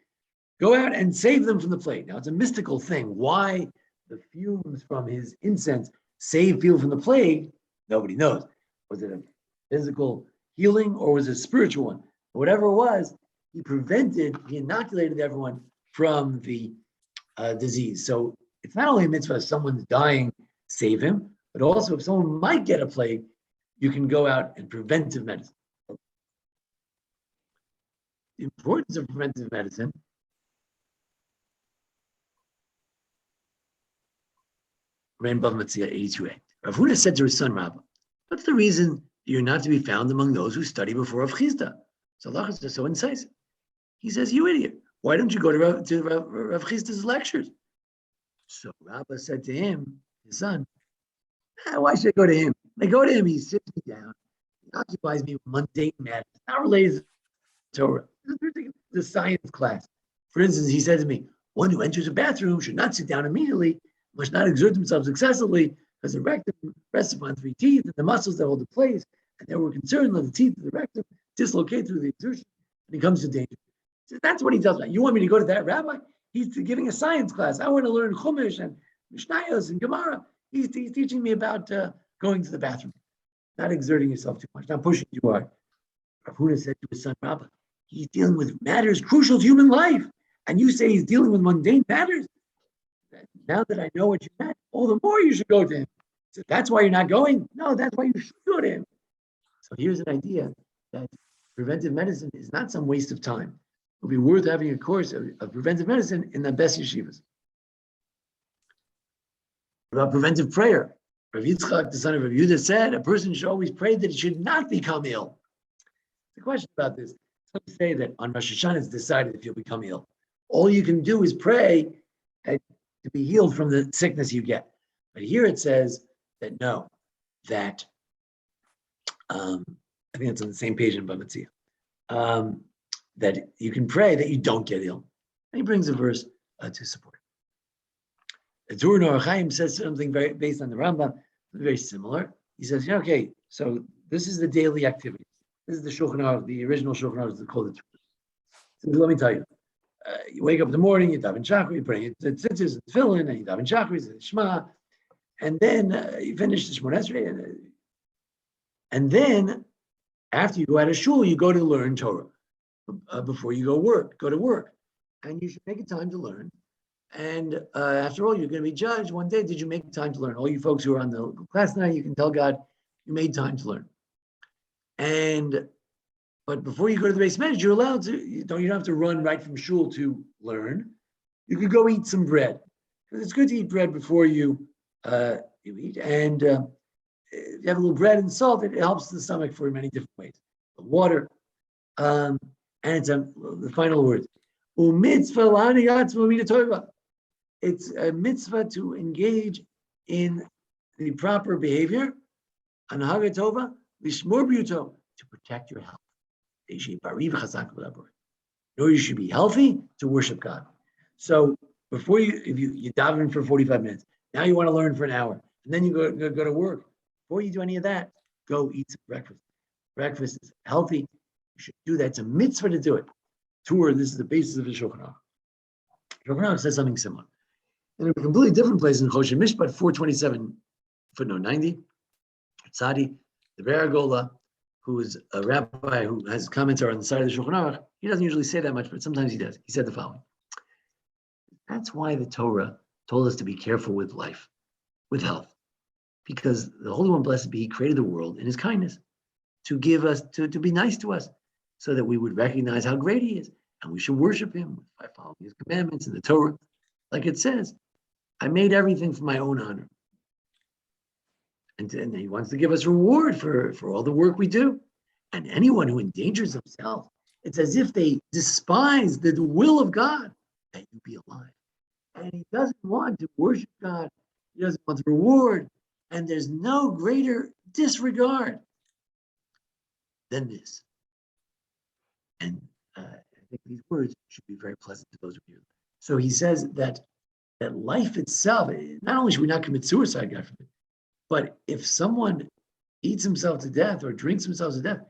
Go out and save them from the plague. Now, it's a mystical thing. Why the fumes from his incense save people from the plague, nobody knows. Was it a physical healing or was it a spiritual one? Whatever it was, he inoculated everyone from the disease. So it's not only a mitzvah if someone's dying, save him, but also if someone might get a plague, you can go out and preventive medicine. The importance of preventive medicine. Rainbow Matzia 82a. Rav Huna said to his son Rabbi, what's the reason you're not to be found among those who study before Rav Chisda? So Allah is so incisive. He says, you idiot, why don't you go to Rav Chisda's lectures? So Rabbi said to him, his son, why should I go to him? I go to him, he sits me down, he occupies me with mundane matters, not related to Torah. The science class. For instance, he said to me, one who enters a bathroom should not sit down immediately, must not exert themselves excessively, because the rectum rests upon 3 teeth and the muscles that hold it place, and they were concerned that the teeth of the rectum dislocate through the exertion and it comes to danger. So that's what he tells me. You want me to go to that rabbi? He's giving a science class. I want to learn Chumash and Mishnayos and Gemara. He's teaching me about going to the bathroom, not exerting yourself too much, not pushing too hard. Rav Huna said to his son Rabbi, he's dealing with matters crucial to human life, and you say he's dealing with mundane matters? Now that I know what you meant, all the more you should go to him. So that's why you're not going? No, that's why you should go to him. So here's an idea that preventive medicine is not some waste of time. It would be worth having a course of preventive medicine in the best yeshivas. About preventive prayer. Rav Yitzchak, the son of Rav Yehuda, said a person should always pray that he should not become ill. The question about this, some say that on Rosh Hashanah it's decided if you'll become ill. All you can do is pray to be healed from the sickness you get. But here it says that no, that I think it's on the same page in Bava Metzia, that you can pray that you don't get ill. And he brings a verse to support it. The Torah Nor Chaim says something very based on the Rambam, very similar. He says, yeah, okay, so this is the daily activity. This is the Shulchan Aruch, the original Shulchan Aruch is called the Torah. So let me tell you. You wake up in the morning, you daven shachar, you pray tzitzis and tefillin, and you daven shachar, you say Shema, and then you finish the Shemona Esrei, and then after you go out of shul, you go to learn Torah before you go to work, and you should make a time to learn. And after all, you're going to be judged one day. Did you make time to learn? All you folks who are on the class night, you can tell God you made time to learn. But before you go to the base medrash, you're allowed to, you don't have to run right from shul to learn. You could go eat some bread. Because it's good to eat bread before you eat. And if you have a little bread and salt, it helps the stomach for many different ways. The water. And it's the final word. It's a mitzvah to engage in the proper behavior. Anhaga tova, lishmor b'yuto, to protect your health. Or you should be healthy to worship God. So before if you daven for 45 minutes, now you want to learn for an hour, and then you go to work. Before you do any of that, go eat some breakfast. Breakfast is healthy. You should do that. It's a mitzvah to do it. Torah, this is the basis of the Shulchan Aruch. Shulchan Aruch says something similar. In a completely different place in Choshen Mishpat 427, footnote 90, Tzadi, the Beragola, who is a rabbi who has commentary on the side of the Shulchan Aruch, he doesn't usually say that much, but sometimes he does. He said the following. That's why the Torah told us to be careful with life, with health, because the Holy One, blessed be He, created the world in His kindness to give us, to be nice to us, so that we would recognize how great He is, and we should worship Him by following His commandments in the Torah. Like it says, I made everything for my own honor. And He wants to give us reward for all the work we do. And anyone who endangers himself, it's as if they despise the will of God that you be alive. And he doesn't want to worship God. He doesn't want the reward. And there's no greater disregard than this. And I think these words should be very pleasant to those of you. So he says that life itself, not only should we not commit suicide, God forbid, but if someone eats himself to death or drinks himself to death,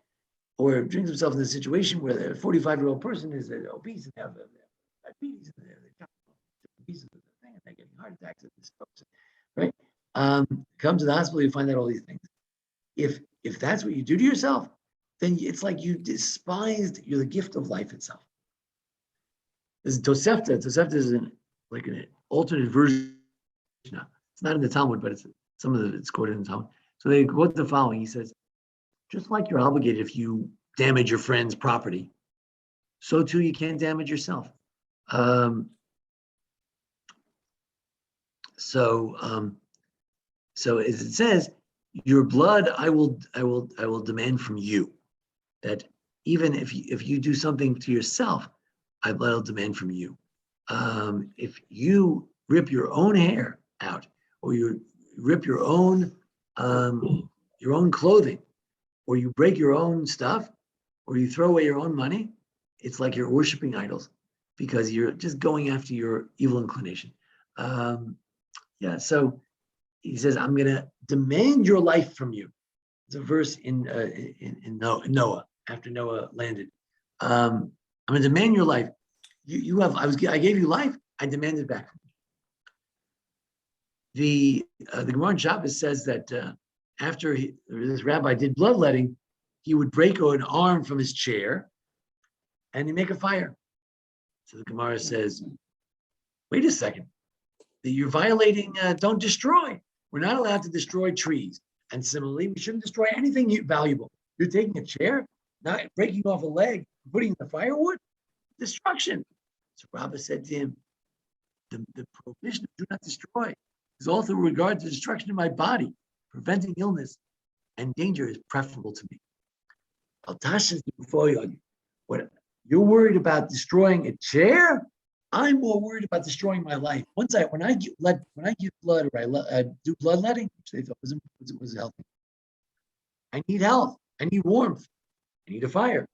or drinks himself in a situation where the 45-year-old person is obese and have diabetes, and they're obese and they're getting heart attacks, right? Come to the hospital, you find out all these things. If that's what you do to yourself, then it's like you despised the gift of life itself. There's Tosefta. Tosefta is like an alternate version. It's not in the Talmud, but it's quoted in the Talmud. So they quote the following. He says, just like you're obligated if you damage your friend's property, so too you can't damage yourself. So as it says, your blood I will demand from you. That even if you do something to yourself, I will demand from you. If you rip your own hair out, or you rip your own clothing, or you break your own stuff, or you throw away your own money, it's like you're worshiping idols because you're just going after your evil inclination. So he says, I'm going to demand your life from you. It's a verse in Noah, after Noah landed. I'm going to demand your life. I gave you life. I demanded back from you. The Gemara in Shabbat says that after this rabbi did bloodletting, he would break an arm from his chair and he'd make a fire. So the Gemara says, wait a second. You're violating, don't destroy. We're not allowed to destroy trees. And similarly, we shouldn't destroy anything valuable. You're taking a chair, not breaking off a leg, putting in the firewood, destruction. So Rabbi said to him, the prohibition of do not destroy is also with regard to destruction of my body. Preventing illness and danger is preferable to me. What you're worried about destroying a chair? I'm more worried about destroying my life. When I give blood or I do bloodletting, which they thought was healthy, I need health. I need warmth. I need a fire.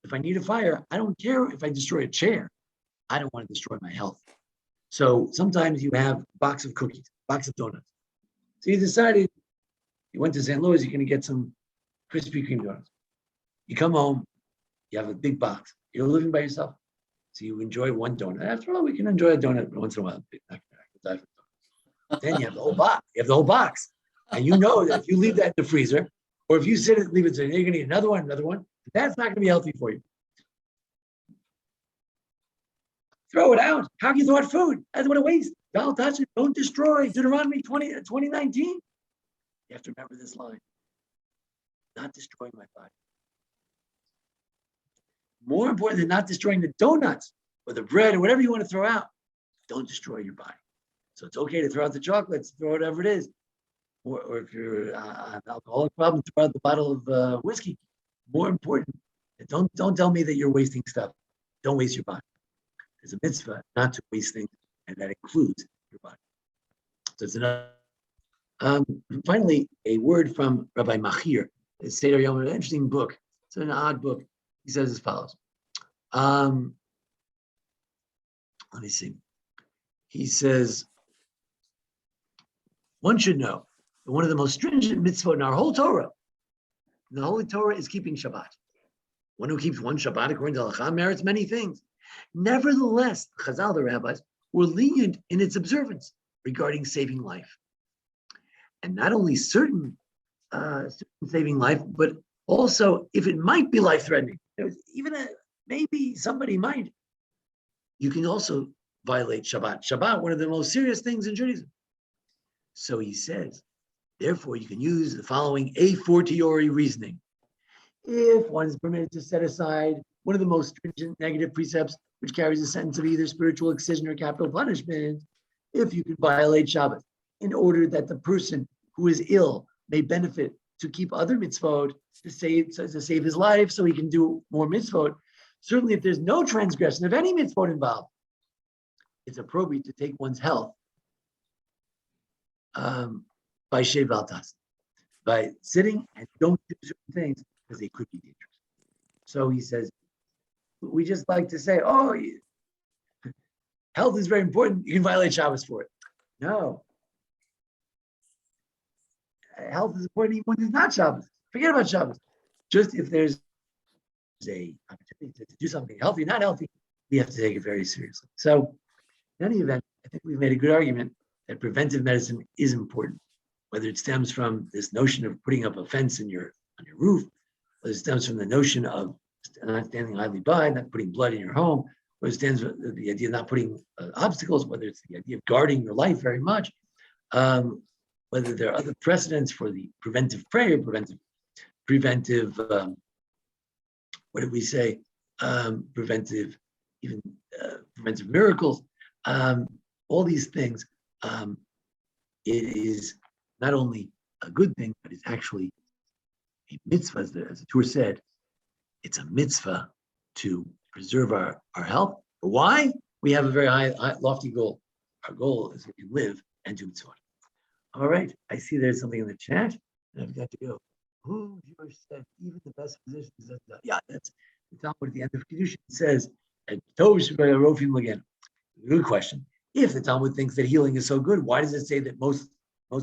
If I need a fire, I don't care if I destroy a chair. I don't want to destroy my health. So sometimes you have a box of cookies, a box of donuts. So you decided you went to St. Louis, you're going to get some Krispy Kreme donuts. You come home, you have a big box. You're living by yourself. So you enjoy one donut. After all, we can enjoy a donut once in a while. Then you have the whole box. And you know that if you leave that in the freezer, or if you leave it, you're going to eat another one. That's not going to be healthy for you. Throw it out. How can you throw out food? That's what a waste. Don't destroy. Deuteronomy 20:19. You have to remember this line. Not destroying my body. More important than not destroying the donuts or the bread or whatever you want to throw out, don't destroy your body. So it's okay to throw out the chocolates, throw whatever it is. Or if you're an alcoholic problem, throw out the bottle of whiskey. More important, don't tell me that you're wasting stuff. Don't waste your body. There's a mitzvah not to waste things, and that includes your body. So it's another. Finally, a word from Rabbi Machir. It's Seder Yom, an interesting book. It's an odd book. He says as follows. Let me see. He says, one should know that one of the most stringent mitzvot in our whole Torah, in the Holy Torah, is keeping Shabbat. One who keeps one Shabbat according to Halakha merits many things. Nevertheless, Chazal, the rabbis, were lenient in its observance regarding saving life. And not only certain saving life, but also if it might be life-threatening. Maybe somebody might. You can also violate Shabbat. Shabbat, one of the most serious things in Judaism. So he says, therefore, you can use the following a fortiori reasoning. If one is permitted to set aside one of the most stringent negative precepts, which carries a sentence of either spiritual excision or capital punishment, if you can violate Shabbat, in order that the person who is ill may benefit to keep other mitzvot, to save his life so he can do more mitzvot. Certainly, if there's no transgression of any mitzvot involved, it's appropriate to take one's health by sheval tas, by sitting and don't do certain things because they could be dangerous. So he says, we just like to say, health is very important. You can violate Shabbos for it. No. Health is important even when it's not Shabbos. Forget about Shabbos. Just if there's a opportunity to do something healthy, not healthy, we have to take it very seriously. So in any event, I think we've made a good argument that preventive medicine is important, whether it stems from this notion of putting up a fence on your roof, whether it stems from the notion of not standing idly by, not putting blood in your home, whether it stands for the idea of not putting obstacles, whether it's the idea of guarding your life very much, whether there are other precedents for the preventive prayer, preventive, what did we say? Preventive, even preventive miracles, all these things. It is not only a good thing, but it's actually a mitzvah, as the Torah said. It's a mitzvah to preserve our health. But why? We have a very high, lofty goal. Our goal is we can live and do mitzvah. All right, I see there's something in the chat, and I've got to go. Who Jewish said even the best physicians? Yeah, that's the Talmud at the end of Kedushin. It says, "And Tov Shebei Rofim again." Good question. If the Talmud thinks that healing is so good, why does it say that most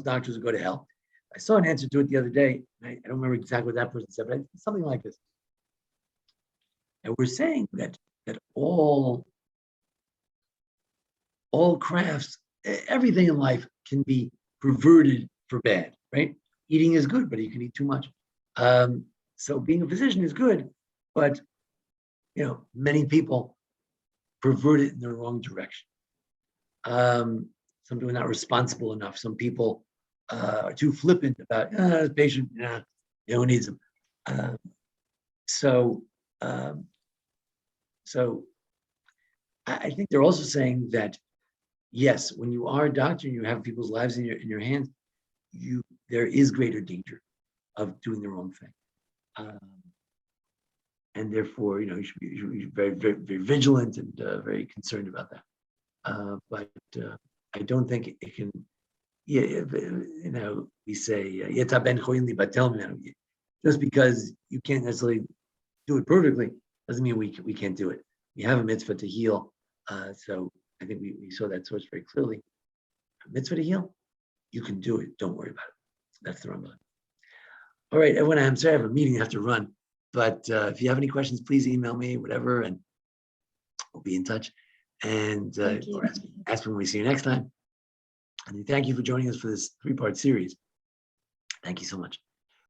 doctors will go to hell? I saw an answer to it the other day. I don't remember exactly what that person said, but it's something like this. And we're saying that all crafts, everything in life can be perverted for bad, right? Eating is good, but you can eat too much. So being a physician is good, but many people pervert it in the wrong direction. Some people are not responsible enough. Some people are too flippant about the patient, who needs them. So I think they're also saying that, yes, when you are a doctor and you have people's lives in your hands, there is greater danger of doing the wrong thing. And therefore, you should be very, very, very vigilant and very concerned about that. But I don't think it can. We say just because you can't necessarily do it perfectly doesn't mean we can't do it. We have a mitzvah to heal. So I think we saw that source very clearly. A mitzvah to heal, you can do it. Don't worry about it. That's the Rambam. All right, everyone, I'm sorry I have a meeting I have to run. But if you have any questions, please email me, whatever, and we'll be in touch. And or ask when we see you next time. And thank you for joining us for this 3-part series. Thank you so much.